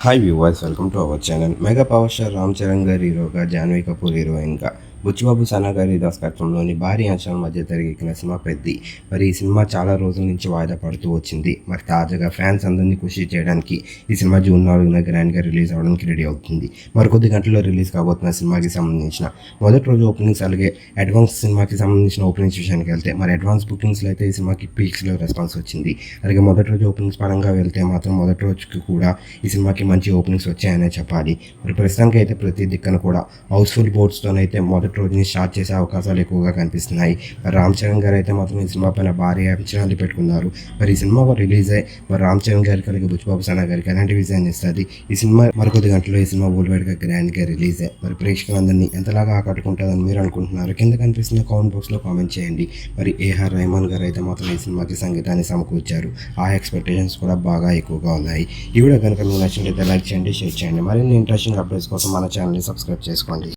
Hi viewers, welcome to our channel. Mega power star Ram Charan గారి హీరోగా, జాన్వీ కపూర్ హీరోయిన్గా, బుచ్చిబాబు సనా గారి దర్శకత్వంలోని భారీ అంచనాల మధ్య తెరకెక్కిన సినిమా పెద్ది. మరి ఈ సినిమా చాలా రోజుల నుంచి వాయిదా పడుతూ వచ్చింది. మరి తాజాగా ఫ్యాన్స్ అందరినీ ఖుషి చేయడానికి ఈ సినిమా జూన్ 4న గ్రాండ్గా రిలీజ్ అవ్వడానికి రెడీ అవుతుంది. మరికొద్ది గంటల్లో రిలీజ్ కాబోతున్న సినిమాకి సంబంధించిన మొదటి రోజు ఓపెనింగ్స్, అలాగే అడ్వాన్స్ సినిమాకి సంబంధించిన ఓపెనింగ్స్ విషయానికి వెళ్తే, మరి అడ్వాన్స్ బుకింగ్స్లో అయితే ఈ సినిమాకి పీక్స్లో రెస్పాన్స్ వచ్చింది. అలాగే మొదటి రోజు ఓపెనింగ్స్ పరంగా వెళ్తే మాత్రం మొదటి రోజుకి కూడా ఈ సినిమాకి మంచి ఓపెనింగ్స్ వచ్చాయనే చెప్పాలి. మరి ప్రస్తుతానికి అయితే ప్రతి దిక్కన కూడా హౌస్ఫుల్ బోర్డ్స్తోనైతే మొదటి రోజుని స్టార్ట్ చేసే అవకాశాలు ఎక్కువగా కనిపిస్తున్నాయి. మరి రామ్ చరణ్ గారు అయితే మాత్రం ఈ సినిమా పైన భారీ అంచనాలు పెట్టుకున్నారు. మరి ఈ సినిమా రిలీజ్ అయ్యి మరి రామ్ చరణ్ గారికి, అలాగే బుచ్చిబాబు సనా గారికి ఎలాంటి విజయాన్ని ఇస్తుంది? ఈ సినిమా మరికొద్ది గంటల్లో ఈ సినిమా వరల్డ్ గ్రాండ్గా రిలీజ్ అయ్యి మరి ప్రేక్షకులందరినీ ఎంతలాగా ఆకట్టుకుంటుందని మీరు అనుకుంటున్నారు? కింద కనిపిస్తున్న కామెంట్ బాక్స్లో కామెంట్ చేయండి. మరి ఏఆర్ రెహమాన్ గారు అయితే మాత్రం ఈ సినిమాకి సంగీతాన్ని సమకూర్చారు. ఆ ఎక్స్పెక్టేషన్స్ కూడా బాగా ఎక్కువగా ఉన్నాయి. ఈ వీడియో కనుక మీకు నచ్చినట్లయితే లైక్ చేయండి, షేర్ చేయండి. మరిన్ని ఇంట్రెస్టింగ్ అప్డేట్స్ కోసం మన ఛానల్ని సబ్స్క్రైబ్ చేసుకోండి.